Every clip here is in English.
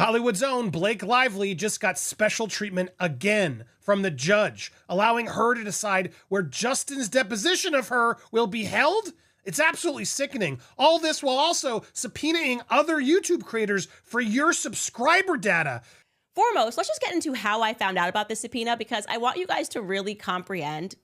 Hollywood's own Blake Lively just got special treatment again from the judge, allowing her to decide where Justin's deposition of her will be held. It's absolutely sickening. All this while also subpoenaing other YouTube creators for your subscriber data. Foremost, let's just get into how I found out about this subpoena, because I want you guys to really comprehend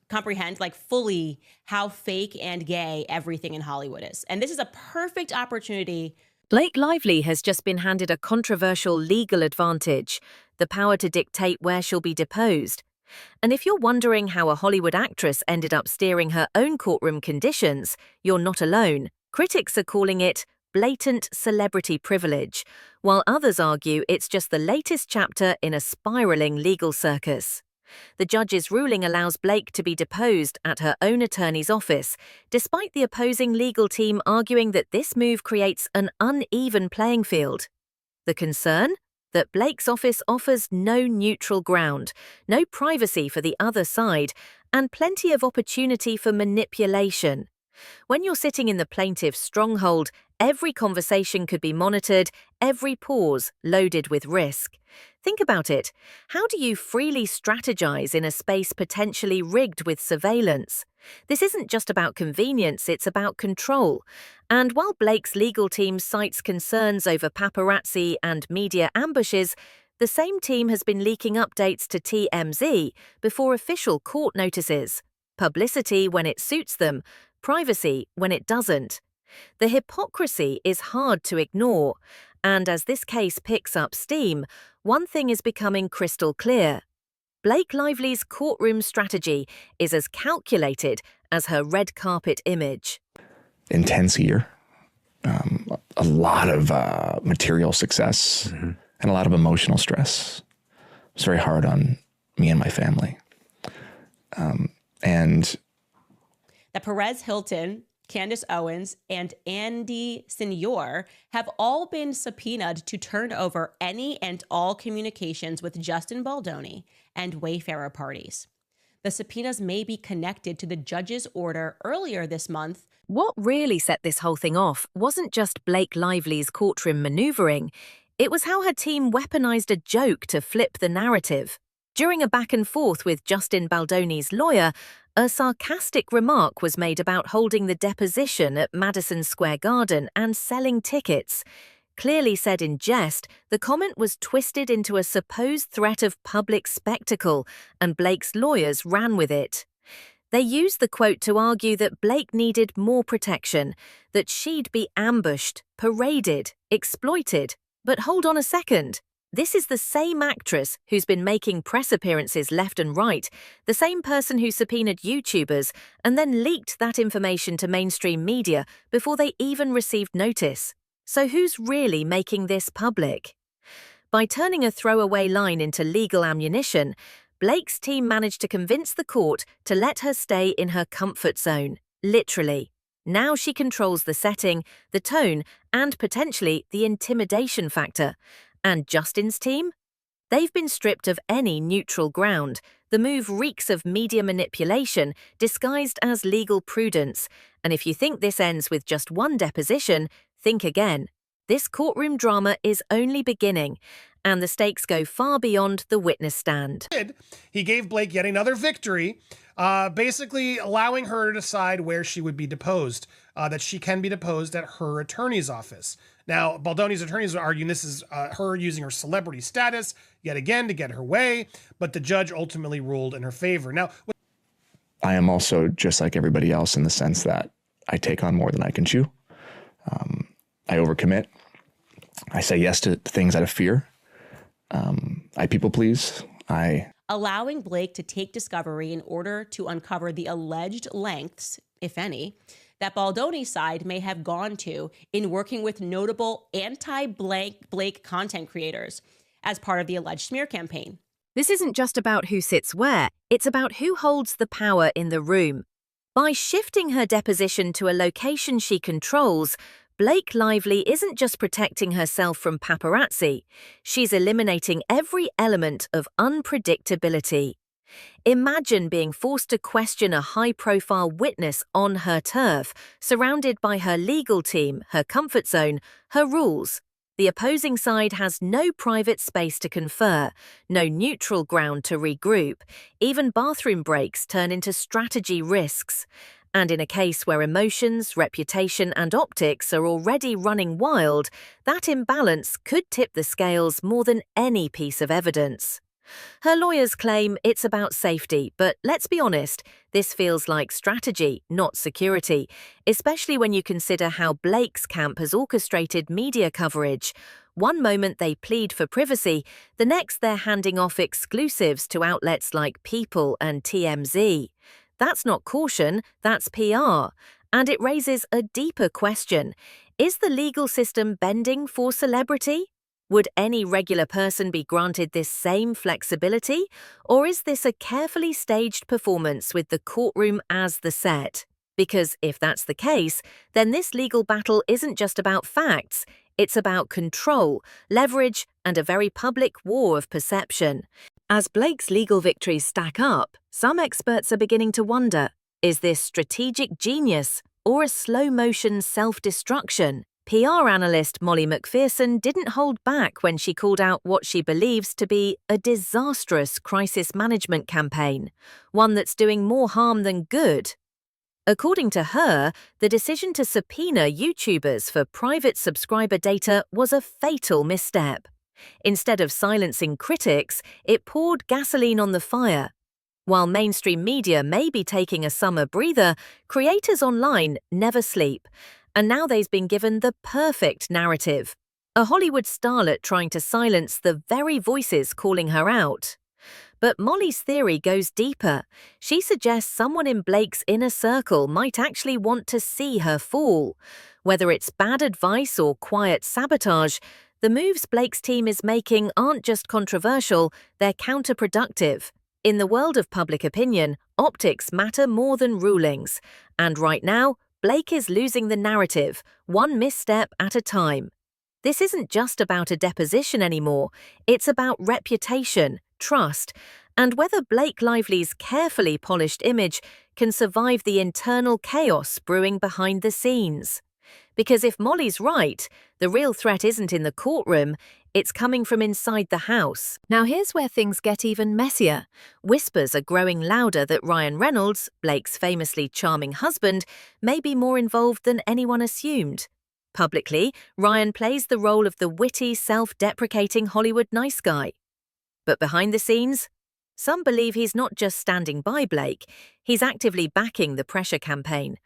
like fully how fake and gay everything in Hollywood is. And this is a perfect opportunity. Blake Lively has just been handed a controversial legal advantage, the power to dictate where she'll be deposed. And if you're wondering how a Hollywood actress ended up steering her own courtroom conditions, you're not alone. Critics are calling it blatant celebrity privilege, while others argue it's just the latest chapter in a spiraling legal circus. The judge's ruling allows Blake to be deposed at her own attorney's office, despite the opposing legal team arguing that this move creates an uneven playing field. The concern? That Blake's office offers no neutral ground, no privacy for the other side, and plenty of opportunity for manipulation. When you're sitting in the plaintiff's stronghold, every conversation could be monitored, every pause loaded with risk. Think about it. How do you freely strategize in a space potentially rigged with surveillance? This isn't just about convenience, it's about control. And while Blake's legal team cites concerns over paparazzi and media ambushes, the same team has been leaking updates to TMZ before official court notices. Publicity when it suits them, privacy when it doesn't. The hypocrisy is hard to ignore, and as this case picks up steam, one thing is becoming crystal clear. Blake Lively's courtroom strategy is as calculated as her red carpet image. Intense year, a lot of material success, and a lot of emotional stress. It's very hard on me and my family. And That Perez Hilton, Candace Owens, and Andy Senior have all been subpoenaed to turn over any and all communications with Justin Baldoni and Wayfarer parties. The subpoenas may be connected to the judge's order earlier this month. What really set this whole thing off wasn't just Blake Lively's courtroom maneuvering, it was how her team weaponized a joke to flip the narrative. During a back and forth with Justin Baldoni's lawyer, a sarcastic remark was made about holding the deposition at Madison Square Garden and selling tickets. Clearly said in jest, the comment was twisted into a supposed threat of public spectacle, and Blake's lawyers ran with it. They used the quote to argue that Blake needed more protection, that she'd be ambushed, paraded, exploited. But hold on a second. This is the same actress who's been making press appearances left and right, the same person who subpoenaed YouTubers and then leaked that information to mainstream media before they even received notice. So who's really making this public? By turning a throwaway line into legal ammunition, Blake's team managed to convince the court to let her stay in her comfort zone, literally. Now she controls the setting, the tone, and potentially the intimidation factor. And Justin's team? They've been stripped of any neutral ground. The move reeks of media manipulation disguised as legal prudence. And if you think this ends with just one deposition, think again. This courtroom drama is only beginning, and the stakes go far beyond the witness stand. He gave Blake yet another victory, basically allowing her to decide where she would be deposed, that she can be deposed at her attorney's office. Now, Baldoni's attorneys are arguing this is her using her celebrity status yet again to get her way, but the judge ultimately ruled in her favor. Now, I am also just like everybody else in the sense that I take on more than I can chew. I overcommit. I say yes to things out of fear. I people please. Allowing Blake to take discovery in order to uncover the alleged lengths, if any, that Baldoni's side may have gone to in working with notable anti-Blake content creators as part of the alleged smear campaign. This isn't just about who sits where, it's about who holds the power in the room. By shifting her deposition to a location she controls, Blake Lively isn't just protecting herself from paparazzi, she's eliminating every element of unpredictability. Imagine being forced to question a high-profile witness on her turf, surrounded by her legal team, her comfort zone, her rules. The opposing side has no private space to confer, no neutral ground to regroup. Even bathroom breaks turn into strategy risks. And in a case where emotions, reputation, and optics are already running wild, that imbalance could tip the scales more than any piece of evidence. Her lawyers claim it's about safety, but let's be honest, this feels like strategy, not security, especially when you consider how Blake's camp has orchestrated media coverage. One moment they plead for privacy, the next they're handing off exclusives to outlets like People and TMZ. That's not caution, that's PR. And it raises a deeper question. Is the legal system bending for celebrity? Would any regular person be granted this same flexibility, or is this a carefully staged performance with the courtroom as the set? Because if that's the case, then this legal battle isn't just about facts, it's about control, leverage, and a very public war of perception. As Blake's legal victories stack up, some experts are beginning to wonder, is this strategic genius or a slow-motion self-destruction? PR analyst Molly McPherson didn't hold back when she called out what she believes to be a disastrous crisis management campaign, one that's doing more harm than good. According to her, the decision to subpoena YouTubers for private subscriber data was a fatal misstep. Instead of silencing critics, it poured gasoline on the fire. While mainstream media may be taking a summer breather, creators online never sleep. And now they've been given the perfect narrative. A Hollywood starlet trying to silence the very voices calling her out. But Molly's theory goes deeper. She suggests someone in Blake's inner circle might actually want to see her fall. Whether it's bad advice or quiet sabotage, the moves Blake's team is making aren't just controversial, they're counterproductive. In the world of public opinion, optics matter more than rulings. And right now, Blake is losing the narrative, one misstep at a time. This isn't just about a deposition anymore, it's about reputation, trust, and whether Blake Lively's carefully polished image can survive the internal chaos brewing behind the scenes. Because if Molly's right, the real threat isn't in the courtroom, it's coming from inside the house. Now here's where things get even messier. Whispers are growing louder that Ryan Reynolds, Blake's famously charming husband, may be more involved than anyone assumed. Publicly, Ryan plays the role of the witty, self-deprecating Hollywood nice guy. But behind the scenes, some believe he's not just standing by Blake, he's actively backing the pressure campaign.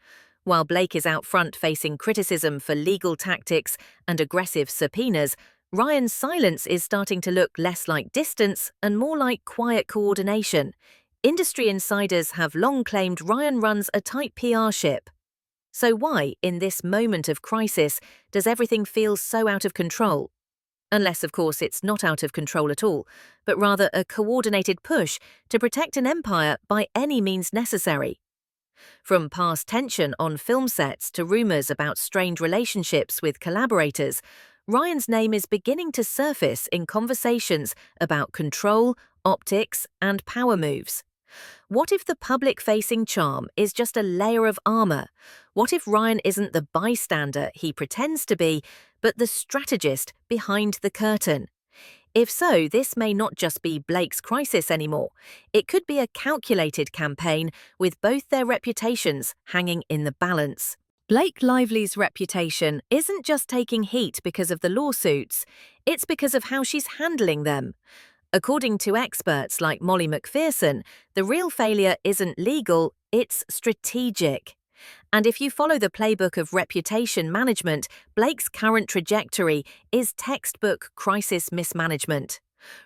While Blake is out front facing criticism for legal tactics and aggressive subpoenas, Ryan's silence is starting to look less like distance and more like quiet coordination. Industry insiders have long claimed Ryan runs a tight PR ship. So why, in this moment of crisis, does everything feel so out of control? Unless, of course, it's not out of control at all, but rather a coordinated push to protect an empire by any means necessary. From past tension on film sets to rumours about strained relationships with collaborators, Ryan's name is beginning to surface in conversations about control, optics, and power moves. What if the public-facing charm is just a layer of armour? What if Ryan isn't the bystander he pretends to be, but the strategist behind the curtain? If so, this may not just be Blake's crisis anymore. It could be a calculated campaign with both their reputations hanging in the balance. Blake Lively's reputation isn't just taking heat because of the lawsuits, it's because of how she's handling them. According to experts like Molly McPherson, the real failure isn't legal, it's strategic. And if you follow the playbook of reputation management, Blake's current trajectory is textbook crisis mismanagement.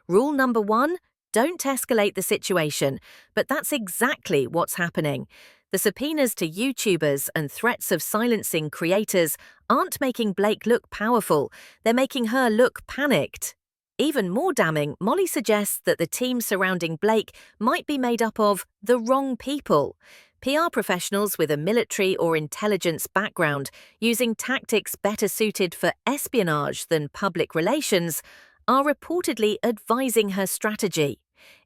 Rule number 1, don't escalate the situation, but that's exactly what's happening. The subpoenas to YouTubers and threats of silencing creators aren't making Blake look powerful, they're making her look panicked. Even more damning, Molly suggests that the team surrounding Blake might be made up of the wrong people. PR professionals with a military or intelligence background, using tactics better suited for espionage than public relations, are reportedly advising her strategy.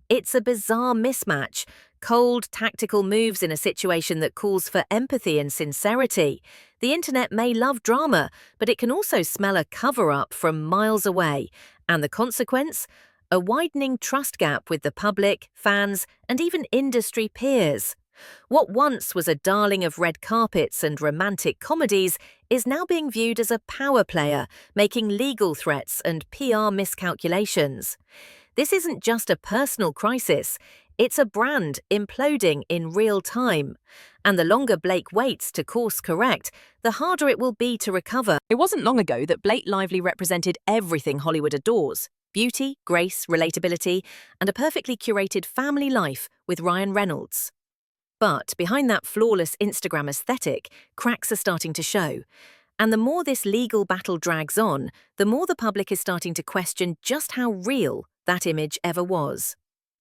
It's a bizarre mismatch, Cold, tactical moves in a situation that calls for empathy and sincerity. The internet may love drama, but it can also smell a cover-up from miles away. And the consequence? A widening trust gap with the public, fans, and even industry peers. What once was a darling of red carpets and romantic comedies is now being viewed as a power player, making legal threats and PR miscalculations. This isn't just a personal crisis, it's a brand imploding in real time. And the longer Blake waits to course correct, the harder it will be to recover. It wasn't long ago that Blake Lively represented everything Hollywood adores: beauty, grace, relatability, and a perfectly curated family life with Ryan Reynolds. But behind that flawless Instagram aesthetic, cracks are starting to show. And the more this legal battle drags on, the more the public is starting to question just how real that image ever was.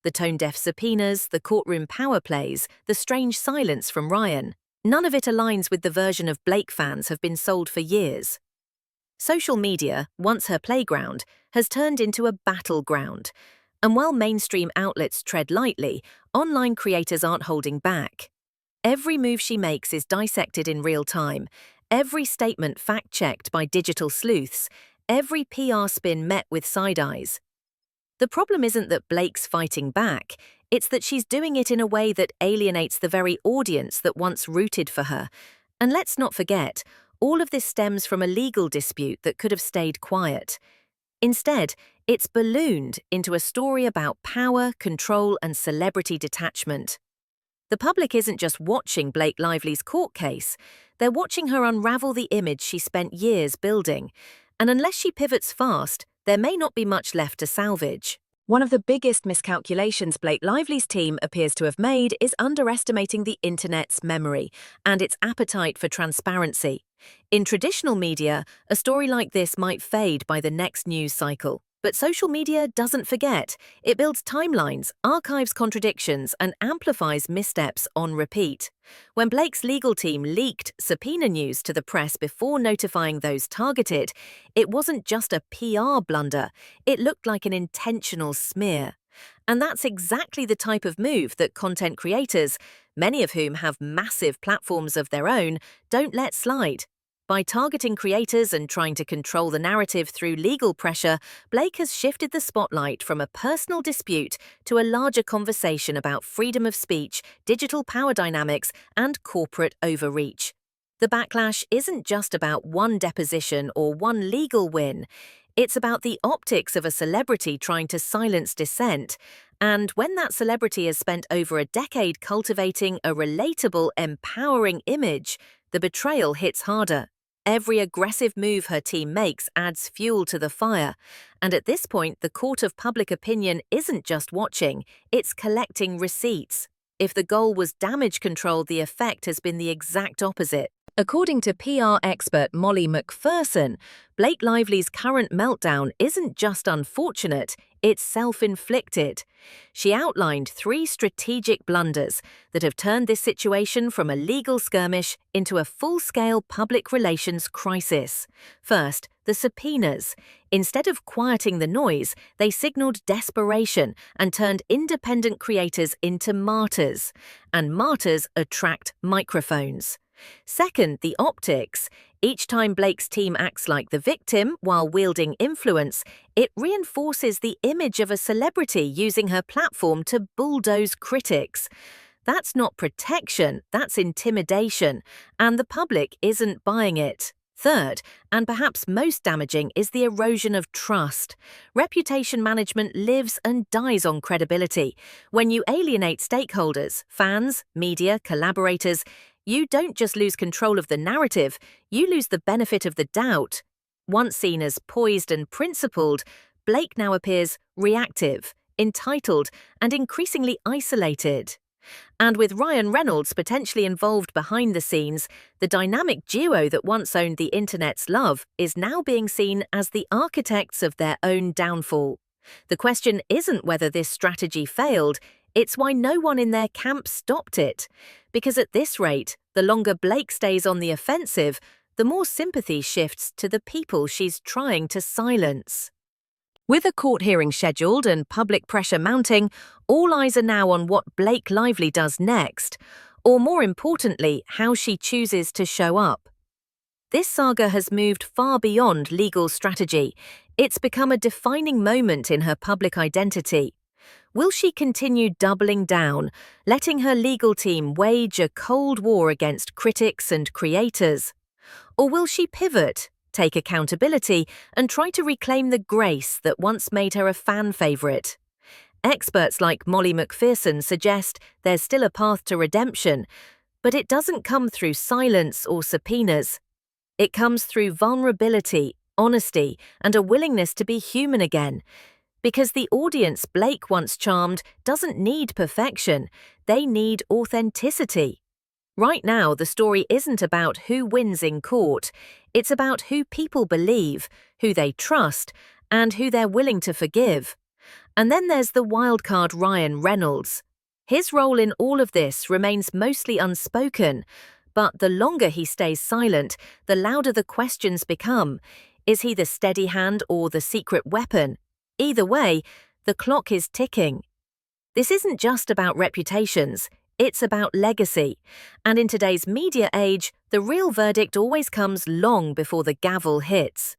The tone-deaf subpoenas, the courtroom power plays, the strange silence from Ryan, none of it aligns with the version of Blake fans have been sold for years. Social media, once her playground, has turned into a battleground. And while mainstream outlets tread lightly, online creators aren't holding back. Every move she makes is dissected in real time, every statement fact-checked by digital sleuths, every PR spin met with side-eyes. The problem isn't that Blake's fighting back, it's that she's doing it in a way that alienates the very audience that once rooted for her. And let's not forget, all of this stems from a legal dispute that could have stayed quiet. Instead, it's ballooned into a story about power, control, and celebrity detachment. The public isn't just watching Blake Lively's court case, they're watching her unravel the image she spent years building. And unless she pivots fast, there may not be much left to salvage. One of the biggest miscalculations Blake Lively's team appears to have made is underestimating the internet's memory and its appetite for transparency. In traditional media, a story like this might fade by the next news cycle. But social media doesn't forget. It builds timelines, archives contradictions, and amplifies missteps on repeat. When Blake's legal team leaked subpoena news to the press before notifying those targeted, it wasn't just a PR blunder, it looked like an intentional smear. And that's exactly the type of move that content creators, many of whom have massive platforms of their own, don't let slide. By targeting creators and trying to control the narrative through legal pressure, Blake has shifted the spotlight from a personal dispute to a larger conversation about freedom of speech, digital power dynamics, and corporate overreach. The backlash isn't just about one deposition or one legal win. It's about the optics of a celebrity trying to silence dissent. And when that celebrity has spent over a decade cultivating a relatable, empowering image, the betrayal hits harder. Every aggressive move her team makes adds fuel to the fire. And at this point, the court of public opinion isn't just watching, it's collecting receipts. If the goal was damage control, the effect has been the exact opposite. According to PR expert Molly McPherson, Blake Lively's current meltdown isn't just unfortunate, it's self-inflicted. She outlined 3 strategic blunders that have turned this situation from a legal skirmish into a full-scale public relations crisis. First, the subpoenas. Instead of quieting the noise, they signaled desperation and turned independent creators into martyrs. And martyrs attract microphones. Second, the optics. Each time Blake's team acts like the victim while wielding influence, it reinforces the image of a celebrity using her platform to bulldoze critics. That's not protection, that's intimidation, and the public isn't buying it. Third, and perhaps most damaging, is the erosion of trust. Reputation management lives and dies on credibility. When you alienate stakeholders, fans, media, collaborators, you don't just lose control of the narrative, you lose the benefit of the doubt. Once seen as poised and principled, Blake now appears reactive, entitled, and increasingly isolated. And with Ryan Reynolds potentially involved behind the scenes, the dynamic duo that once owned the internet's love is now being seen as the architects of their own downfall. The question isn't whether this strategy failed, it's why no one in their camp stopped it. Because at this rate, the longer Blake stays on the offensive, the more sympathy shifts to the people she's trying to silence. With a court hearing scheduled and public pressure mounting, all eyes are now on what Blake Lively does next, or more importantly, how she chooses to show up. This saga has moved far beyond legal strategy. It's become a defining moment in her public identity. Will she continue doubling down, letting her legal team wage a cold war against critics and creators? Or will she pivot, take accountability, and try to reclaim the grace that once made her a fan favourite? Experts like Molly McPherson suggest there's still a path to redemption, but it doesn't come through silence or subpoenas. It comes through vulnerability, honesty, and a willingness to be human again. Because the audience Blake once charmed doesn't need perfection, they need authenticity. Right now, the story isn't about who wins in court. It's about who people believe, who they trust, and who they're willing to forgive. And then there's the wildcard Ryan Reynolds. His role in all of this remains mostly unspoken, but the longer he stays silent, the louder the questions become. Is he the steady hand or the secret weapon? Either way, the clock is ticking. This isn't just about reputations, it's about legacy. And in today's media age, the real verdict always comes long before the gavel hits.